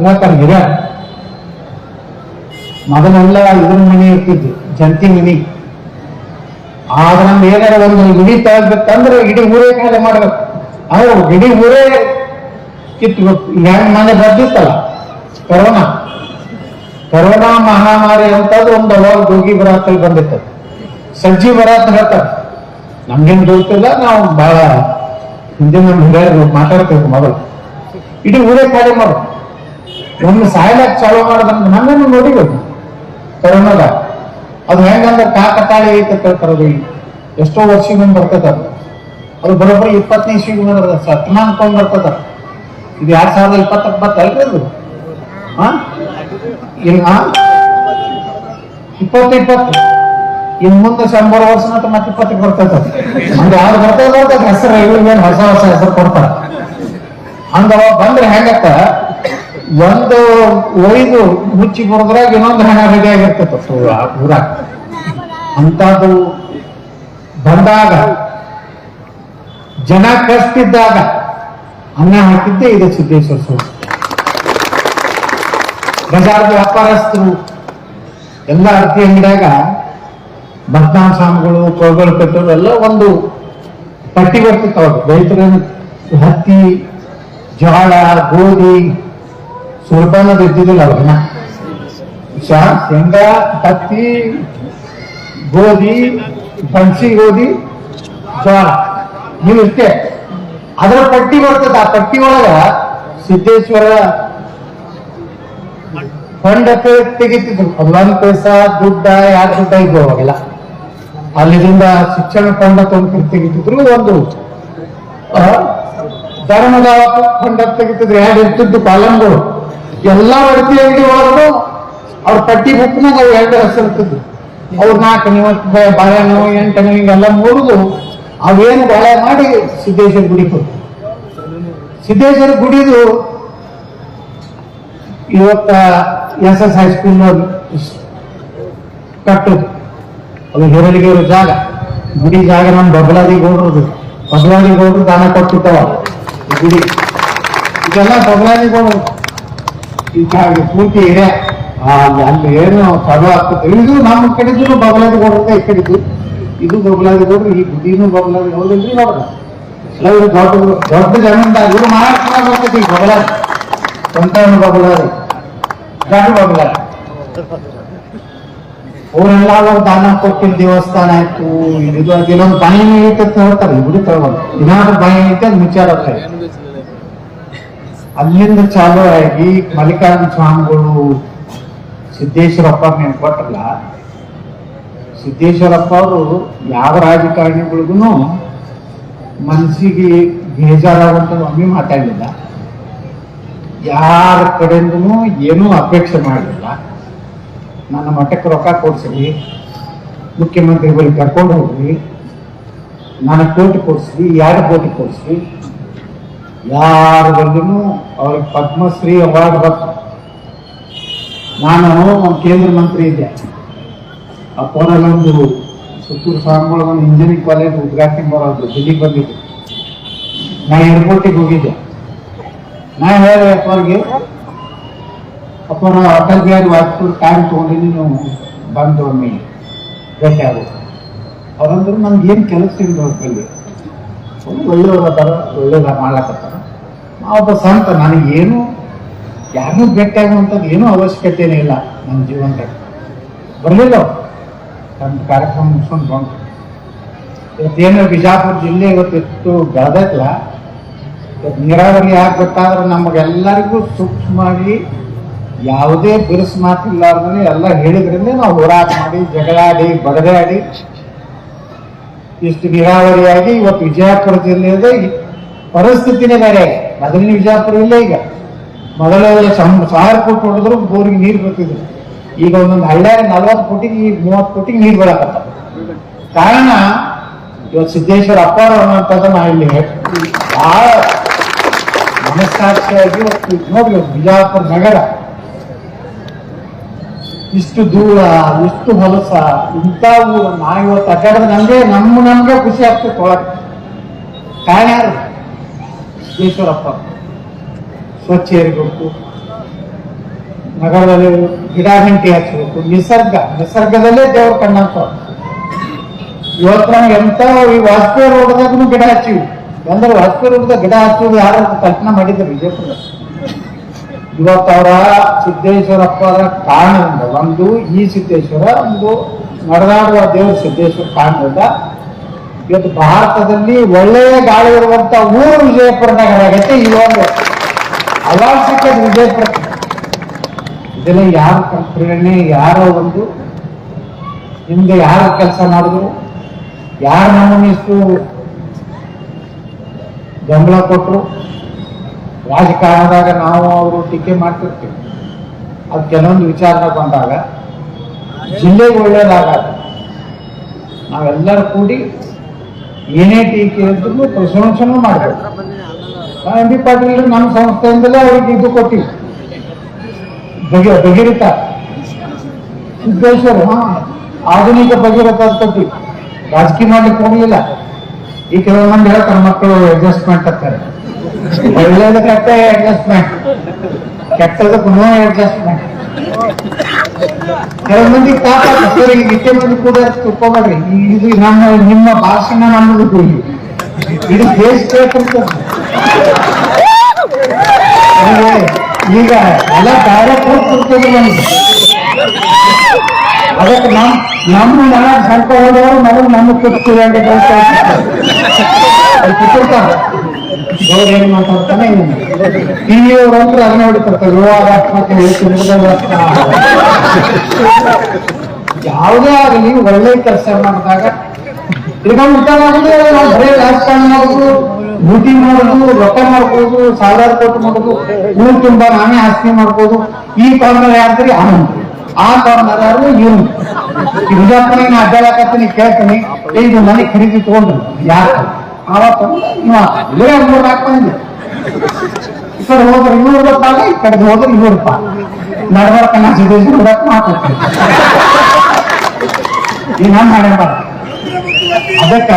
[SPEAKER 4] ಇರತ್ತಾರ ಹಿರ. ಮೊದಲೆಲ್ಲ ಇದ್ರ ಮನಿ ಇರ್ತಿದ್ವಿ, ಜಂತಿ ಮನಿ. ಆದ್ರೆ ನಮ್ದು ಏನಾರ ಒಂದು ಇಡೀ ತೆಗಬೇಕಂದ್ರೆ ಇಡೀ ಊರೇ ಖಾಲಿ ಮಾಡ್ಬೇಕು. ಅವ್ರು ಇಡೀ ಊರೇ ಕಿತ್ಬೇಕು. ಹೆಂಗ್ ಮನೆ ಬರ್ದಿತ್ತಲ್ಲ ಕೊರೋನಾ ಮಹಾಮಾರಿ ಅಂತದ್ದು ಒಂದು ಅವಾಗ ದೋಗಿ ಬರ ಅಂತ ಬಂದಿತ್ತು. ಸಜ್ಜಿ ಬರ ಅಂತ ಹೇಳ್ತಾರೆ. ನಮ್ಗೇನು ಗೊತ್ತಿಲ್ಲ, ನಾವು ಬಹಳ ಹಿಂದೆ ನಮ್ಮ ಹಿರಿಯರು ಮಾತಾಡ್ತೇವೆ. ಮೊದಲು ಇಡೀ ಊರೇ ಖಾಲಿ ಮಾಡು. ಒಮ್ಮೆ ಸಾಯ್ಲಾಕ್ ಚಾಲೂ ಮಾಡೋದಂದ್ರೆ ನಮ್ಮನ್ನು ನೋಡಿಬೇಕು ಕೊರೋನಾದ. ಅದು ಹೆಂಗಂದ್ರೆ ಕಾಕತಾಳಿ ಐತೆ ಹೇಳ್ತಾರದು. ಎಷ್ಟೋ ವರ್ಷದಿಂದ ಬರ್ತದ ಅದು ಬರೋಬ್ಬರಿ 20ನೇ ಇಸ್ವಿಗೆ ಬಂದ ಶತಮಾನಕ್ಕೊಂದು ಬರ್ತದ. ಇದು 2029 ಅಲ್ರಿ ಅದು. ಇನ್ನು ಮುಂದೆ 100 ವರ್ಷ ಮತ್ತೆ 20ಕ್ಕೆ ಬರ್ತದ. ಹಂಗ ಯಾವ್ದು ಬರ್ತದ ಹೆಸರು ಇವ್ರಿಗೇನು ಹೊಸ ಹೆಸರು ಕೊಡ್ತಾರ. ಹಂಗ ಬಂದ್ರೆ ಹೆಂಗತ್ತ ಒಂದು ಒಯ್ದು ಮುಚ್ಚಿ ಬರೋದ್ರಾಗ ಇನ್ನೊಂದು ಹಣ ರೆಡಿ ಆಗಿರ್ತೈತ ಊರಾಗ. ಅಂತದ್ದು ಬಂದಾಗ ಜನ ಕಷ್ಟಿದ್ದಾಗ ಅನ್ನ ಹಾಕಿದ್ದೆ ಇದೆ ಸಿದ್ದೇಶ್ವರ ಸಂಸ್ಥೆ. ಬಜಾರದ ವ್ಯಾಪಾರಸ್ಥರು ಎಲ್ಲ ಅರ್ತಿ ಅಂಗಡಿಯಾಗ ಬಂತ್ನಾಳ ಸ್ವಾಮಿಗಳು, ಕೋಗಾಳ ಕಟ್ಟೋರು ಎಲ್ಲ ಒಂದು ಪಟ್ಟಿ ಬರ್ತಿತ್ತು. ರೈತರ ಹತ್ತಿ, ಜೋಳ, ಗೋಧಿ, ಸುಲ್ತಾನದ ಇದ್ದಿದ್ದಿಲ್ಲ ಅವ್ರನ್ನ. ಶೇಂಗಾ, ಹತ್ತಿ, ಗೋಧಿ, ಬನ್ಸಿ ಗೋಧಿ, ಜೋಳ ಇಷ್ಟೇ. ಅದರ ಪಟ್ಟಿ ಬರ್ತದೆ. ಆ ಪಟ್ಟಿ ಒಳಗ ಸಿದ್ದೇಶ್ವರ ಫಂಡ್ ತೆಗಿತಿದ್ರು. 1 ಪೈಸಾ ದುಡ್ಡ, 2 ದುಡ್ಡ ಇದ್ವು ಅವಾಗೆಲ್ಲ. ಅಲ್ಲಿಂದ ಶಿಕ್ಷಣ ಫಂಡ್ ತೆಗಿತಿದ್ರು. ಒಂದು ಧರ್ಮದ ಫಂಡ್ ತೆಗಿತಿದ್ರು. 2 ಇರ್ತಿದ್ದು ಕಾಲಂಗಳು ಎಲ್ಲಾ ಅಡತಿ ಅಂಗಡಿ ಒಳಗೂ ಅವ್ರ ಪಟ್ಟಿ ಬುಕ್ನಾಗ ಅವು 2 ಹೆಸರು ಇರ್ತಿದ್ವು. ಅವ್ರು 4 ಬಾಳೆಹಣ್ಣು 8 ಹಿಂಗೆಲ್ಲ ಮುರಿದು ಅವೇನು ಬಾಳೆ ಮಾಡಿ ಸಿದ್ದೇಶ್ವರ ಗುಡಿ ಕೊಟ್ಟು ಸಿದ್ದೇಶ್ವರ ಗುಡಿದು ಇವತ್ತ SS ಹೈಸ್ಕೂಲ್ ಕಟ್ಟುದು ಅದು ಹಿರಳಿಗೆರು ಜಾಗ, ಗುಡಿ ಜಾಗ ನಮ್ಮ ಬಬಲಾದಿ ಗೌಡ್ರದು. ಬಬಲಾದಿ ಗೌಡ್ರು ದಾನ ಕೊಟ್ಟಿಟ್ಟವ ಈ ಗುಡಿ. ಇದೆಲ್ಲ ಬಬಲಾದಿ ಗೌಡ್ರು ಈಗ ಪೂರ್ತಿ ಹಿರಿಯ ಅಲ್ಲಿ ಏನು ಚಲೋ ಆಗ್ತದೆ. ಇದು ನಮ್ಮ ಕಡೆದು ಬಬಲಾದಿ ಗೌಡ್ರದ ಈ ಕಡೆದು ಇದು ಬಬಲಾದಿ ಗೌಡ್ರು, ಈ ಗುಡಿನೂ ಬಬಲಾದಿ ಗೌಡ್ರಿ ನೋಡ್ರ. ಇವರು ದೊಡ್ಡ ಜಮೀನ್ದಾರ, ಇವರು ಮಹಾರಾಷ್ಟ್ರ ಬರ್ತೈತಿ. ಈ ಬಬಲಾದಿ ಸ್ವಂತ ಬಬಲಾದಿ ದೊಡ್ಡ ಬಬಲಾದಿ ಅವರೆಲ್ಲ ಅವ್ರು ದಾನ ಕೊಟ್ಟಿದ್ದ ದೇವಸ್ಥಾನ ಆಯ್ತು. ಇದು ಕೆಲವೊಂದು ಬಾಯಿ ಐತೆ ಅಂತ ಹೇಳ್ತಾರೆ, ಗುಡಿ ತಗೊಳ್ಳಿ ಏನಾದ್ರು ಬಾಯಿ ಐತೆ ಅದು ಮುಚ್ಚಾರ. ಅಲ್ಲಿಂದ ಚಾಲು ಆಗಿ ಮಲ್ಲಿಕಾರ್ಜುನ ಸ್ವಾಮಿಗಳು ಸಿದ್ದೇಶ್ವರಪ್ಪ ನೆನ್ ಕೊಟ್ಟಲ್ಲ. ಸಿದ್ದೇಶ್ವರಪ್ಪ ಅವರು ಯಾವ ರಾಜಕಾರಣಿಗಳಿಗೂ ಮನಸ್ಸಿಗೆ ಬೇಜಾರಾಗುವಂತ ಒಮ್ಮೆ ಮಾತಾಡಲಿಲ್ಲ, ಯಾರ ಕಡೆಯಿಂದನೂ ಏನೂ ಅಪೇಕ್ಷೆ ಮಾಡಲಿಲ್ಲ. ನನ್ನ ಮಠಕ್ಕೆ ರೊಕ್ಕ ಕೊಡ್ಸಿ, ಮುಖ್ಯಮಂತ್ರಿ ಬಳಿ ಕರ್ಕೊಂಡು ಹೋಗ್ರಿ, ನನಗೆ ಕೋಟಿ ಕೊಡಿಸ್ರಿ, 2 ಕೋಟಿ ಕೊಡಿಸ್ರಿ, ಯಾರ ಬಳಿನೂ ಅವ್ರಿಗೆ ಪದ್ಮಶ್ರೀ ಅವಾರ್ಡ್ ಬಂತು. ನಾನು ಕೇಂದ್ರ ಮಂತ್ರಿ ಇದ್ದೆ, ಅಪ್ಪನಲ್ಲೊಂದು ಸುತ್ತೂರು ಸ್ವಾಮಿಗಳ ಒಂದು ಇಂಜಿನಿಯರಿಂಗ್ ಕಾಲೇಜ್ ಉದ್ಘಾಟನೆ ಬರೋದು ದಿಲ್ಲಿಗೆ ಬಂದಿದ್ದು. ನಾ ಏರ್ಪೋರ್ಟಿಗೆ ಹೋಗಿದ್ದೆ. ನಾ ಹೇಳಿದೆ ಅಪ್ಪವ್ರಿಗೆ, ಅಪ್ಪ ನಾವು ಅಟಲ್ ಬಿಹಾರಿ ವಾಜಪೇಯಿ ಟೈಮ್ ತೊಗೊಂಡಿನಿ, ನೀವು ಬಂದು ಒಮ್ಮೆ ಭೇಟಿ ಆಗೋದು. ಅವ್ರಂದ್ರೆ ನಮ್ಗೆ ಏನು ಕೆಲಸ ಇಲ್ಲ ಕೈಲಿ, ಒಳ್ಳೆಯವ್ರು ಅದಾರ, ಒಳ್ಳೇದ ಮಾಡ್ಲಕತ್ತಾರ. ನಾವೊಬ್ಬ ಸಂತ, ನನಗೇನು ಯಾರನ್ನೂ ಭೇಟಿ ಆಗುವಂಥದ್ದು ಏನೂ ಅವಶ್ಯಕತೆನೇ ಇಲ್ಲ ನನ್ನ ಜೀವನದಾಗ. ಬರಲಿಲ್ಲ ನಮ್ಮ ಕಾರ್ಯಕ್ರಮ ಮುಗಿಸ್ಕೊಂಡು ಬಂದು. ಇವತ್ತೇನು ಬಿಜಾಪುರ ಜಿಲ್ಲೆ ಇವತ್ತು ಬೆಳೆದೈತಲ್ಲ, ನೀರಾವರಿ ಯಾಕೆ ಗೊತ್ತಾದ್ರೆ ನಮಗೆಲ್ಲರಿಗೂ ಸೂಕ್ಷ್ಮವಾಗಿ ಯಾವುದೇ ಬಿರುಸು ಮಾತಿಲ್ಲಾರ್ದೇ ಎಲ್ಲ ಹೇಳಿದ್ರಿಂದ ನಾವು ಹೋರಾಟ ಮಾಡಿ, ಜಗಳಾಡಿ, ಬಡದಾಡಿ ಇಷ್ಟು ನೀರಾವರಿಯಾಗಿ ಇವತ್ತು ವಿಜಯಪುರ ಜಿಲ್ಲೆಯದ ಪರಿಸ್ಥಿತಿನೇ ಬೇರೆ. ಮೊದಲನೇ ವಿಜಯಪುರ ಇಲ್ಲ. ಈಗ ಮೊದಲ 1000 ಕೋಟಿ ಹೊಡೆದ್ರು ಬೋರಿಗೆ ನೀರು ಬರ್ತಿದ್ರು. ಈಗ ಒಂದೊಂದು ಹಳ್ಳ್ಯಾಗ 40 ಕೋಟಿಗೆ 30 ಕೋಟಿಗೆ ನೀರು ಬೀಳಕತ್ತ. ಕಾರಣ ಇವತ್ತು ಸಿದ್ದೇಶ್ವರ ಅಪ್ಪ ಅನ್ನುವಂಥದ್ದು ನಾ ಇಲ್ಲಿ ಬಹಳ ಮನಸ್ಸಾಕ್ಷಿಯಾಗಿ ಇವತ್ತು ನೋಡ್ರಿ, ಬಿಜಾಪುರ ನಗರ ಇಷ್ಟು ದೂರ, ಇಷ್ಟು ಹೊಲಸ, ಇಂಥವು ನಾ ಇವತ್ತು ಅಡ್ಡಾಡಿದ್ರೆ ನಮ್ಗೆ ಖುಷಿ ಆಗ್ತದೆ ಒಳಗೆ. ಕಾರಣ ಯಾರು? ಸಿದ್ದೇಶ್ವರಪ್ಪ. ಸ್ವಚ್ಛ ಇರಬೇಕು, ನಗರದಲ್ಲಿ ಗಿಡ ಗಂಟೆ ಹಚ್ಚಬೇಕು, ನಿಸರ್ಗದಲ್ಲೇ ದೇವ್ರ ಕಣ್ಣಂತ. ಇವತ್ತು ನಾವು ಎಂತ ಈ ವಾಜಪೇಯಿ ರೋಗದಾಗೂ ಗಿಡ ಹಚ್ಚಿವಿ. ಅಂದ್ರೆ ವಾಜಪೇಯಿ ರೋಗದ ಗಿಡ ಹಚ್ಚುವುದು ಯಾರು ಕಲ್ಪನಾ ಮಾಡಿದ್ರು ವಿಜಯಪುರ. ಇವತ್ತು ಅವರ ಸಿದ್ದೇಶ್ವರಪ್ಪರ ಕಾರಣದಿಂದ, ಒಂದು ಈ ಸಿದ್ದೇಶ್ವರ, ಒಂದು ನಡೆದಾಡುವ ದೇವರು ಸಿದ್ದೇಶ್ವರ ಕಾರಣದಿಂದ ಇವತ್ತು ಭಾರತದಲ್ಲಿ ಒಳ್ಳೆಯ ಗಾಳಿ ಇರುವಂತ ಊರು ವಿಜಯಪುರ ನಗರ ಆಗೈತೆ. ಈ ಒಂದು ಅವಾರ್ಡ್ ಸಿಕ್ಕದ ವಿಜಯಪುರ. ಇದೆಲ್ಲ ಯಾರ ಪ್ರೇರಣೆ, ಯಾರ ಒಂದು ಹಿಂದೆ ಯಾರ ಕೆಲಸ ಮಾಡಿದ್ರು, ಯಾರು ನಮ್ಮನ್ನು ಇಷ್ಟು ಬೆಂಬಲ ಕೊಟ್ಟರು. ರಾಜಕಾರಣದಾಗ ನಾವು ಅವರು ಟೀಕೆ ಮಾಡ್ತಿರ್ತೀವಿ, ಅದು ಕೆಲವೊಂದು ವಿಚಾರದಾಗ ಬಂದಾಗ ಜಿಲ್ಲೆಗೆ ಒಳ್ಳೇದಾಗಲ್ಲ. ನಾವೆಲ್ಲರೂ ಕೂಡಿ ಏನೇ ಟೀಕೆ ಇದ್ರೂ ಪ್ರಶಂಸನೂ ಮಾಡಬೇಕು. MB ಪಾಟೀಲ್ ನಮ್ಮ ಸಂಸ್ಥೆಯಿಂದಲೇ ಅವ್ರಿಗೆ ಇದು ಕೊಟ್ಟಿವಿ, ಭಗೀರಥ ಸಿದ್ದೇಶ್ವರ ಆಧುನಿಕ ಭಗೀರಥ ಅಂತ ಕೊಟ್ಟಿವಿ. ರಾಜಕೀಯ ಮಾಡ್ಲಿಕ್ಕೆ ಹೋಗ್ಲಿಲ್ಲ. ಈ ಕೆಲವು ಮಂದಿ ಹೇಳ್ತಾರೆ ಮಕ್ಕಳು ಅಡ್ಜಸ್ಟ್ಮೆಂಟ್ ಅಂತಾರೆ. ಒಳ್ಳೇದ ಕೆಟ್ಟ ಅಡ್ಜಸ್ಟ್ಮೆಂಟ್, ಕೆಟ್ಟದಕ್ಕೆ ನೋ ಅಡ್ಜಸ್ಟ್ಮೆಂಟ್. ಕೆಲವು ಮಂದಿ ಸರಿಗೆ ಇಷ್ಟೇ ಮಂದಿ ಕೂಡ ತಿಳ್ಕೊಬೇಡ್ರಿ. ಇದು ನಿಮ್ಮ ಭಾಷಣ ನಮ್ಮದು, ಇದು ದೇಶ ಕೇಳ್ತಿರ್ತದೆ. ಈಗ ಎಲ್ಲ ಬೇರೆ ಕೂಡ್ತಿರ್ತದೆ ನಮ್ಗೆ. ಅದಕ್ಕೆ ನಮ್ಮ ಮನ ಸ್ವಲ್ಪ ಹೋದವರು ಮೊದಲು ನಮ್ಮ ಕೂತ್ಕೊಳ್ಳಿ ಕೂತಿರ್ತಾರೆ. ಏನ್ ಮಾತಾಡ್ತಾನೆ ಟಿವಿಯವರು ಅಂದ್ರೆ ಅದನ್ನ ಹೊಡಿತಿರ್ತಾರೆ. ವಿವಾದಾತ್ಮಕ ಯಾವುದೇ ಆಗಲಿ ಒಳ್ಳೆ ಕೆಲಸ ಮಾಡಿದಾಗ ಈಗ ಊಟ ಮಾಡೋದು, ನಾವು ಬರೀ ರಾಜಕಾರಣ ಮಾಡೋದು, ಡ್ಯೂಟಿ ಮಾಡೋದು, ರೊಕ್ಕ ಮಾಡ್ಬೋದು, 1000 ಕೋಟಿ ಮಾಡೋದು, ಊರು ತುಂಬಾ ನಾನೇ ಆಸ್ತಿ ಮಾಡ್ಬೋದು. ಈ ಕಾರ್ನರ್ ಯಾರ್ದ್ರಿ ಆನಂದ್, ಆ ಕಾರ್ನರ್ ಯಾರು ಇವ್ರು. ಈ ಬಿಜಾಪುರ ಅಡ್ಡಾಡಕತ್ತೀನಿ, ಕೇಳ್ತೀನಿ, ಇದು ಮನೆ ಖರೀದಿ ತಗೊಂಡ್ರು ಯಾರು? ಆವತ್ತು 3-4 ಬಂದಿದೆ. ಈ ಕಡೆ ಹೋದ್ರೆ 200 ರೂಪಾಯಿ, ಈ ಕಡೆ ಹೋದ್ರೆ 200 ರೂಪಾಯಿ. ನಡ್ಬರ್ಕ ನಾ ಸಿದ್ದೇಶ್ವರ ಹುಡಕ್ ಮಾತಾಡ್ತೇನೆ. ಈ ನಾನು ಮಾಡೇಬಾರ. ಅದಕ್ಕ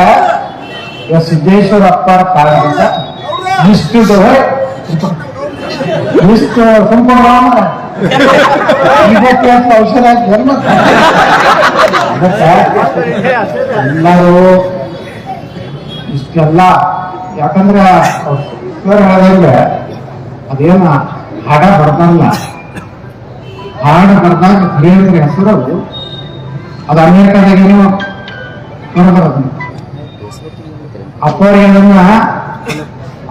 [SPEAKER 4] ಸಿದ್ದೇಶ್ವರ ಅಪ್ಪಾರ ಕಾಲದಿಂದ ಇಷ್ಟು ಸಂಪೂರ್ಣ ಇದಕ್ಕೆ ಅಂತ ಔಷಧ ಹಾಕಿದ್ರೆ ಎಲ್ಲರೂ ಇಷ್ಟೆಲ್ಲ. ಯಾಕಂದ್ರೆ ಹೇಳಿದ್ರೆ ಅದೇನ ಹಾಡ ಬರ್ದಲ್ಲ, ಹಾಡು ಬರ್ದಾಗ ಹೇಳಿದ್ರೆ ಹೆಸರು ಅದು ಅನೇಕದಾಗೇನೋ ನೋಡಬಾರದು. ಅಪ್ಪವ್ರಿಗೆ ಅದನ್ನ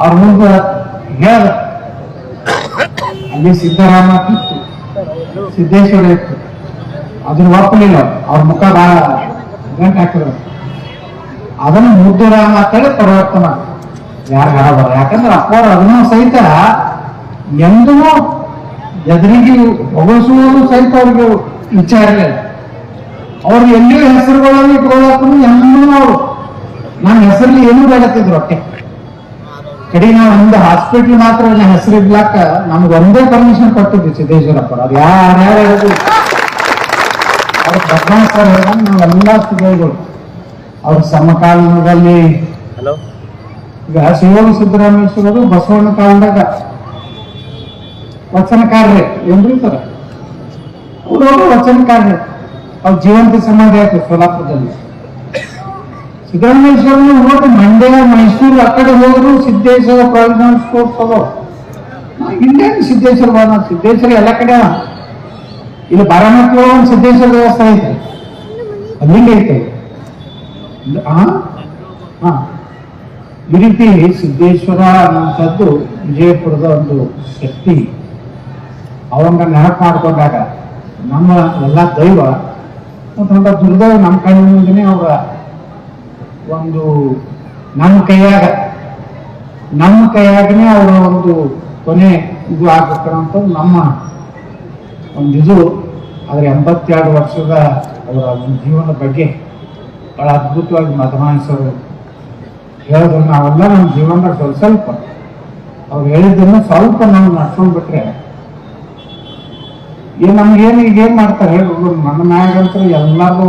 [SPEAKER 4] ಅವ್ರ ಮುಂದೆ ಹೇಳ್ದ. ಅಲ್ಲಿ ಸಿದ್ದರಾಮ ಇತ್ತು, ಸಿದ್ದೇಶ್ವರ ಇತ್ತು, ಅದನ್ನ ಒಪ್ಪಲಿಲ್ಲ. ಅವ್ರ ಮುಖ ಬಹಳ ಗಂಟು ಹಾಕಿದ್ರು. ಅದನ್ನು ಮುದ್ದುರಾಮ ಅಂತೇಳಿ ಪರಿವರ್ತನೆ ಯಾರು ಹೇಳಬಾರ. ಯಾಕಂದ್ರೆ ಅಪ್ಪವ್ರು ಅದನ್ನು ಸಹಿತ ಎಂದೂ ಎದುರಿಗೆ ಹೊಗಳಿಸುವುದು ಸಹಿತ ಅವ್ರಿಗೆ ವಿಚಾರ ಇಲ್ಲ. ಅವ್ರು ಎಲ್ಲಿಯೂ ಹೆಸರುಗಳನ್ನು ಇಟ್ಕೊಳ್ಳೋಕ್ಕೂ ಎಂದೂ ಅವರು ನನ್ನ ಹೆಸರಲ್ಲಿ ಏನೂ ಬೇಡತ್ತಿದ್ರು. ಅಷ್ಟೇ ಕಡೆ ನಾವು ಒಂದು ಹಾಸ್ಪಿಟ್ಲ್ ಮಾತ್ರ ಹೆಸರು ಇಡ್ಲಾಕ ನಮ್ಗೆ ಒಂದೇ ಪರ್ಮಿಷನ್ ಕೊಟ್ಟಿದ್ವಿ ಸಿದ್ದೇಶ್ವರಪ್ಪ. ಅದು ಯಾರ್ಯಾರು ಹೇಳೋದು ಅವ್ರ ಬದಮಾಸ್ ಸರ್ ಹೇಳ್ದಂಗೆ ನಾವೆಲ್ಲ ಸುದ್ದಿಗಳು ಅವ್ರ ಸಮಕಾಲದಲ್ಲಿ ಈಗ ಶಿವೋಗ ಸಿದ್ದರಾಮೇಶ್ವರರು ಬಸವಣ್ಣ ಕಾಲದಾಗ ವಚನಕಾರ್ರೆ ಏನ್ರಿ ಸರ್, ಅವರು ವಚನಕಾರ್ರೆ. ಅವ್ರ ಜೀವಂತ ಸಮಾಧಿ ಆಯ್ತು ಸೋಲಾಪುರದಲ್ಲಿ. ಸಿದ್ದರಾಮೇಶ್ವರನು ನೋಡಿ ಮಂಡ್ಯ, ಮೈಸೂರು ಆ ಕಡೆ ಹೋದ್ರು ಸಿದ್ದೇಶ್ವರ ಪ್ರಾವಿಷನಲ್ ಸ್ಕೂಲ್ ತಗೋ. ಇಲ್ಲೇನು ಸಿದ್ದೇಶ್ವರ ಬಾನ, ಸಿದ್ದೇಶ್ವರ ಎಲ್ಲ ಕಡೆ. ಇಲ್ಲಿ ಬಾರಾಮತಿ ಒಂದು ಸಿದ್ದೇಶ್ವರ ದೇವಸ್ಥಾನ ಐತೆ, ಅಲ್ಲಿಂದ ಐತೆ. ಈ ರೀತಿ ಸಿದ್ದೇಶ್ವರ ಅನ್ನುವಂಥದ್ದು ವಿಜಯಪುರದ ಒಂದು ಶಕ್ತಿ. ಅವಂಗ ನೆನಪು ಮಾಡ್ಕೊಂಡಾಗ ನಮ್ಮ ಎಲ್ಲ ದೈವ ಮತ್ತು ದುರ್ದೈವ ನಮ್ಮ ಕಣ್ಣು ಮುಂದೆ ಅವರ ಒಂದು ನಮ್ಮ ಕೈಯಾಗನೇ ಅವರ ಒಂದು ಕೊನೆ ಇದು ಆಗ್ಬೇಕಂತ ನಮ್ಮ ಒಂದು ಇದು. ಆದರೆ 82 ವರ್ಷದ ಅವರ ಒಂದು ಜೀವನದ ಬಗ್ಗೆ ಬಹಳ ಅದ್ಭುತವಾಗಿ ಮಧುಮಾಂಸರು ಹೇಳಿದ್ರು. ನಾವೆಲ್ಲ ನಮ್ಮ ಜೀವನದಾಗ ಸ್ವಲ್ಪ ಅವ್ರು ಹೇಳಿದ್ದನ್ನು ಸ್ವಲ್ಪ ನಾವು ನಡ್ಕೊಂಡ್ಬಿಟ್ರೆ ನಮ್ಗೇನು ಈಗೇನ್ ಮಾಡ್ತಾರೆ ಹೇಳಿ. ನನ್ನ ಮ್ಯಾಗಂತೂ ಎಲ್ಲರೂ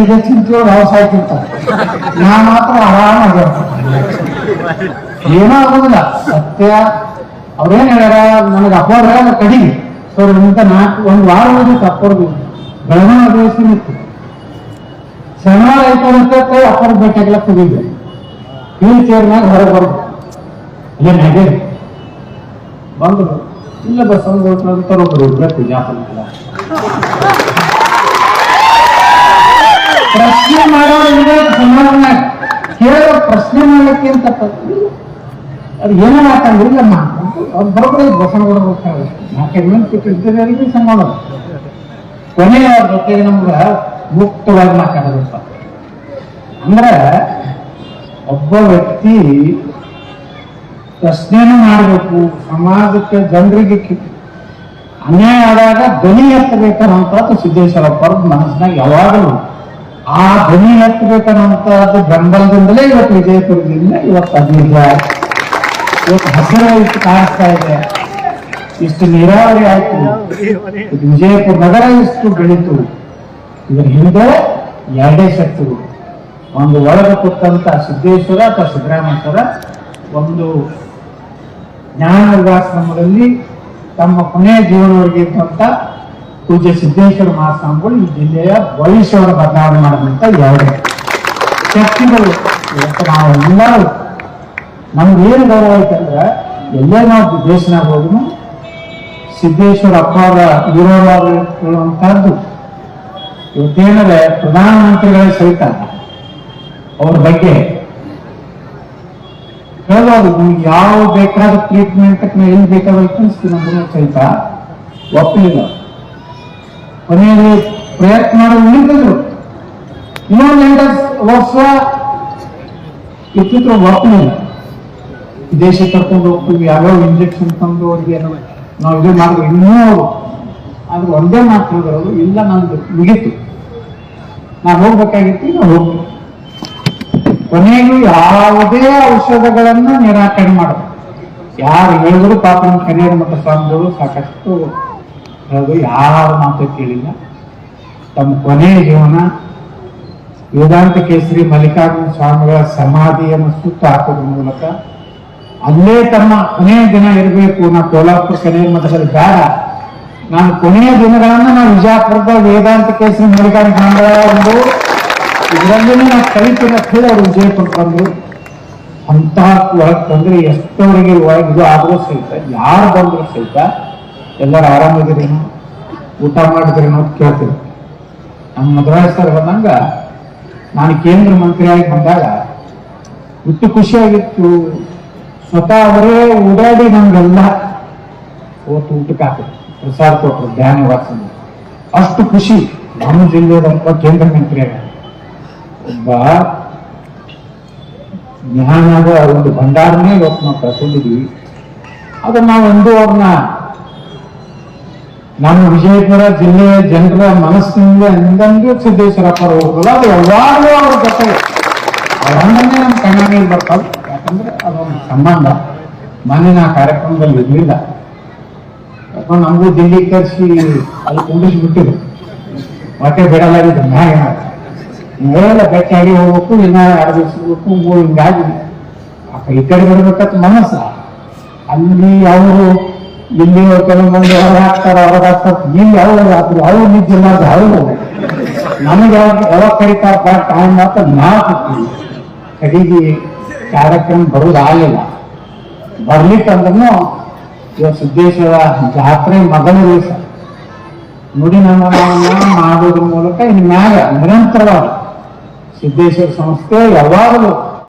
[SPEAKER 4] ಇದೆ ಚಿಂತೆಯವ್ರು ಹೌಸ್ ಹಾಕಿರ್ತಾರೆ. ನಾ ಮಾತ್ರ ಆರಾಮಾಗ ಏನೂ ಆಗೋದಿಲ್ಲ. ಸತ್ಯ ಅವ್ರೇನ್ ಹೇಳ್ಯಾರ, ನನಗೆ ಅಪ್ಪವ್ರು ಹೇಳ ಕಡಿಗೆ ಸರ್ ಇಂತ 1 ವಾರ ಹೋಗಿತ್ತು. ಅಪ್ಪವ್ರದ್ದು ಬೆಳಗಾವಿ ಅಧಿವೇಶನ ಇತ್ತು. ಶನಿವಾರ ಐತೆ ಅಪ್ಪವ್ರ ಭೇಟಿಯಾಗ್ಲಕ್ಕೆ ಹೋಗಿದ್ದೆ. ವೀಲ್ ಚೇರ್ನಾಗ ಹೊರಗೆ ಬರ್ದು ಏನ್ ಹಾಗೆ ಬಂದ್ರು. ಇಲ್ಲ ಬಸವೊಬ್ಬರು ಬಿಜಾಪುರ ಪ್ರಶ್ನೆ ಮಾಡೋದ್ರೆ ಸಮಾಜನಾಗ ಕೇಳೋ ಪ್ರಶ್ನೆ ಮಾಡ್ಲಿಕ್ಕೆ ಅಂತ ಅದು ಏನೋ ಹಾಕಂಗಿಲ್ಲಮ್ಮ. ಅವ್ರು ಬರೋಬ್ಬರ ಬಸವನಗೌಡ ಹೋಗ್ತಾರೆ. 4 ಮಂದಿ ಇದ್ದವರಿಗೆ ಸಮಾನ ಕೊನೆಯ ಅವ್ರ ಜೊತೆಗೆ ನಮ್ಗೆ ಮುಕ್ತವಾಗಿ ಮಾತಾಡೋದಪ್ಪ. ಅಂದ್ರೆ ಒಬ್ಬ ವ್ಯಕ್ತಿ ಪ್ರಶ್ನೆನೂ ಮಾಡಬೇಕು, ಸಮಾಜಕ್ಕೆ ಜನರಿಗೆ ಅನ್ಯಾಯ ಆದಾಗ ಧ್ವನಿ ಎತ್ತಬೇಕನ್ನುವಂಥದ್ದು ಸಿದ್ದೇಶ್ವರಪ್ಪರ ಮನಸ್ಸಿನಾಗ ಯಾವಾಗಲೂ. ಆ ಧ್ವನಿ ಎತ್ತಬೇಕನ್ನುವಂಥದ್ದು ಬೆಂಬಲದಿಂದಲೇ ಇವತ್ತು ವಿಜಯಪುರದಿಂದ ಇವತ್ತು ಅದಿಲ್ಲ, ಇವತ್ತು ಹಸಿರು ಇಷ್ಟು ಕಾಣಿಸ್ತಾ ಇದೆ, ಇಷ್ಟು ನೀರಾವರಿ ಆಯ್ತು, ವಿಜಯಪುರ ನಗರ ಇಷ್ಟು ಬೆಳೀತು. ಇದರ ಹಿಂದೆ 2 ಶಕ್ತಿಗಳು. ಒಂದು ಒಳಗೆ ಕೂತಂತ ಸಿದ್ದೇಶ್ವರ ಅಥವಾ ಸಿದ್ದರಾಮೇಶ್ವರ, ಒಂದು ಜ್ಞಾನ ವಿಕಾಸಾಶ್ರಮದಲ್ಲಿ ತಮ್ಮ ಕೊನೆಯ ಜೀವನವರೆಗೆ ಇದ್ದಂತ ಪೂಜ್ಯ ಸಿದ್ದೇಶ್ವರ ಮಹಾಸ್ವಾಮಿಗಳು ಈ ಜಿಲ್ಲೆಯ ಭವಿಷ್ಯವನ್ನು ಬದಲಾವಣೆ ಮಾಡಿದಂತ 2 ಶಕ್ತಿಗಳು. ಇವತ್ತು ನಾವೆಲ್ಲರೂ ನಮ್ಗೆ ಏನು ಗೌರವ ಐತಂದ್ರೆ, ಎಲ್ಲೇ ನಾವು ದೇಶನಾಗ ಹೋದ್ರು ಸಿದ್ದೇಶ್ವರ ಅಪ್ಪ ಅವರ ವಿರೋಧವಾಗುವಂತಹದ್ದು. ಇವತ್ತೇನಂದ್ರೆ ಪ್ರಧಾನಮಂತ್ರಿಗಳ ಸಹಿತ ಅವ್ರ ಬಗ್ಗೆ ಹೇಳೋದು, ನಿಮ್ಗೆ ಯಾವ ಬೇಕಾದ ಟ್ರೀಟ್ಮೆಂಟ್ ಎಲ್ಲಿ ಬೇಕಾದ ಕಳಿಸ್ತೀನಿ ಸಹಿತ ಒಪ್ಪಲಿಲ್ಲ. ಕೊನೆಯಲ್ಲಿ ಪ್ರಯತ್ನ ಮಾಡೋದು ಉಳಿದಿದ್ರು. ಇನ್ನೊಂದು 8 ವರ್ಷ ಇತ್ತಿದ್ರು ಒಪ್ಪಲಿಲ್ಲ. ವಿದೇಶಕ್ಕೆ ಕರ್ಕೊಂಡು ಹೋಗ್ತೀವಿ, ಯಾವ್ಯಾವ ಇಂಜೆಕ್ಷನ್ ತಂದು ಅವ್ರಿಗೆ ನಾವು ಇದು ಮಾಡಿದ್ರು. ಇನ್ನೂ ಆದ್ರೆ ಒಂದೇ ಮಾತು ಹೇಳಿದ್ರು, ಇಲ್ಲ ನಂದು ಮುಗೀತು, ನಾನು ಹೋಗ್ಬೇಕಾಗಿತ್ತು, ಈಗ ಹೋಗ್ಬೇಕು. ಕೊನೆಗೂ ಯಾವುದೇ ಔಷಧಗಳನ್ನ ನಿರಾಕರಣೆ ಮಾಡೋದು. ಯಾರು ಹೇಳಿದ್ರು ಪಾಪ ನಮ್ಮ ಕರಿಯರ ಮಠ ಸ್ವಾಮಿಗಳು ಸಾಕಷ್ಟು ಹೇಳಿದ್ರು, ಯಾರ ಮಾತು ಕೇಳಿಲ್ಲ. ತಮ್ಮ ಕೊನೆಯ ಜೀವನ ವೇದಾಂತ ಕೇಸರಿ ಮಲ್ಲಿಕಾರ್ಜುನ ಸ್ವಾಮಿಗಳ ಸಮಾಧಿಯನ್ನು ಸುತ್ತ ಹಾಕೋದ್ರ ಮೂಲಕ ಅಲ್ಲೇ ತಮ್ಮ ಕೊನೆಯ ದಿನ ಇರಬೇಕು. ನಾ ಕೋಲ್ಹಾಪುರ ಕರಿಯರ ಮಠದಲ್ಲಿ ಬೇಡ, ನಾನು ಕೊನೆಯ ದಿನಗಳನ್ನ ನಾವು ವಿಜಯಪುರದ ವೇದಾಂತ ಕೇಸರಿ ಮಲ್ಲಿಕಾರ್ಜುನ ಸ್ವಾಮಿಗಳ ಒಂದು ಇದರಲ್ಲಿ ನಾವು ಕಲಿತಿನ ಹೇಳಿ ಅವರು ವಿಜಯಪುರ ಬಂದು ಅಂತ ಒಳಗೆ ತಂದ್ರೆ ಎಷ್ಟವರಿಗೆ ಇದು ಆದರೂ ಸಹಿತ ಯಾರು ಬಂದ್ರು ಸಹಿತ ಎಲ್ಲರೂ ಆರಾಮಿದ್ರೇನು, ಊಟ ಮಾಡಿದ್ರೇನೋ ಅಂತ ಕೇಳ್ತೀವಿ. ನಮ್ಮ ಮಧ್ವರಾಜ್ ಸರ್ ಬಂದಂಗ ನಾನು ಕೇಂದ್ರ ಮಂತ್ರಿಯಾಗಿ ಬಂದಾಗ ಇಷ್ಟು ಖುಷಿಯಾಗಿತ್ತು. ಸ್ವತಃ ಅವರೇ ಓಡಾಡಿ ನಮ್ಗೆಲ್ಲ ಓಟು ಊಟಕ್ಕೆ ಹಾಕಿದ್ರು, ಪ್ರಸಾದ ಕೊಟ್ಟರು, ಧ್ಯಾನ ವಾಸನ. ಅಷ್ಟು ಖುಷಿ ನಮ್ಮ ಜಿಲ್ಲೆಯದಂತ ಕೇಂದ್ರ ಮಂತ್ರಿಯಾಗ ಒಬ್ಬ ಜ್ಞಾನದ ಒಂದು ಭಂಡಾರನೇ ಇವತ್ತು ನಾವು ಕಳ್ಕೊಂಡಿದ್ವಿ. ಅದು ನಾವು ಒಂದು ಅವ್ರನ್ನ ನಮ್ಮ ವಿಜಯಪುರ ಜಿಲ್ಲೆಯ ಜನರ ಮನಸ್ಸಿನಿಂದ ಎಂದಂಗೂ ಸಿದ್ದೇಶ್ವರಪ್ಪ ಹೋಗಲ್ಲ. ಅದು ಯಾವಾಗಲೂ ಅವ್ರ ಜೊತೆ ಅವರನ್ನೇ ನಮ್ಮ ಕಣ್ಣಾಗಿ ಬರ್ತಾವೆ. ಯಾಕಂದ್ರೆ ಅದೊಂದು ಸಂಬಂಧ ಮಣ್ಣಿನ ಕಾರ್ಯಕ್ರಮದಲ್ಲಿ ಇರಲಿಲ್ಲ. ಯಾಕಂದ್ರೆ ನಮಗೂ ದಿಲ್ಲಿ ಕರೆಸಿ ಅಲ್ಲಿ ಕುಂಡಿಸ್ಬಿಟ್ಟಿದ್ರು, ಹೊಟ್ಟೆ ಬಿಡಲಾಗಿದ್ದು ನ್ಯಾಯ ಎಲ್ಲ ಗಟ್ಟಿಯಾಗಿ ಹೋಗ್ಬೇಕು, ಇನ್ನ 2 ದಿವಸ ಹೋಗ್ಬೇಕು. ಹಿಂಗಾಗಿ ಈ ಕಡೆ ಬರ್ಬೇಕಂತ ಮನಸ್ಸ. ಅಲ್ಲಿ ಅವರು ಇಲ್ಲಿ ಕೆಲವು ಮಂದಿ ಹೊರಗೆ ಹಾಕ್ತಾರೆ. ಇಲ್ಲಿ ಯಾವಾಗ ಹಾಕಿದ್ರು ಅವ್ರು ನಿಜ ಅವರು ನಮಗೆ ಯಾವಾಗ ಕರೀತಾರಪ್ಪ ಟೈಮ್ ಮಾತ್ರ ನಾವು ಹಾಕ್ತೀವಿ. ಕಡೆಗೆ ಕಾರ್ಯಕ್ರಮ ಬರೋದಾಗಲಿಲ್ಲ. ಬರ್ಲಿಕ್ಕಂದ್ರೂ ಇವಾಗ ಸಿದ್ದೇಶ್ವರ ಜಾತ್ರೆ ಮೊದಲ ದಿವಸ ನುಡಿ ಮಾಡೋದ್ರ ಮೂಲಕ ಇನ್ನು ಮ್ಯಾಗ ನಿರಂತರವಾಗಿ ಸಿದ್ದೇಶ್ವರ ಸಂಸ್ಥೆ ಯಾವಾಗಲೂ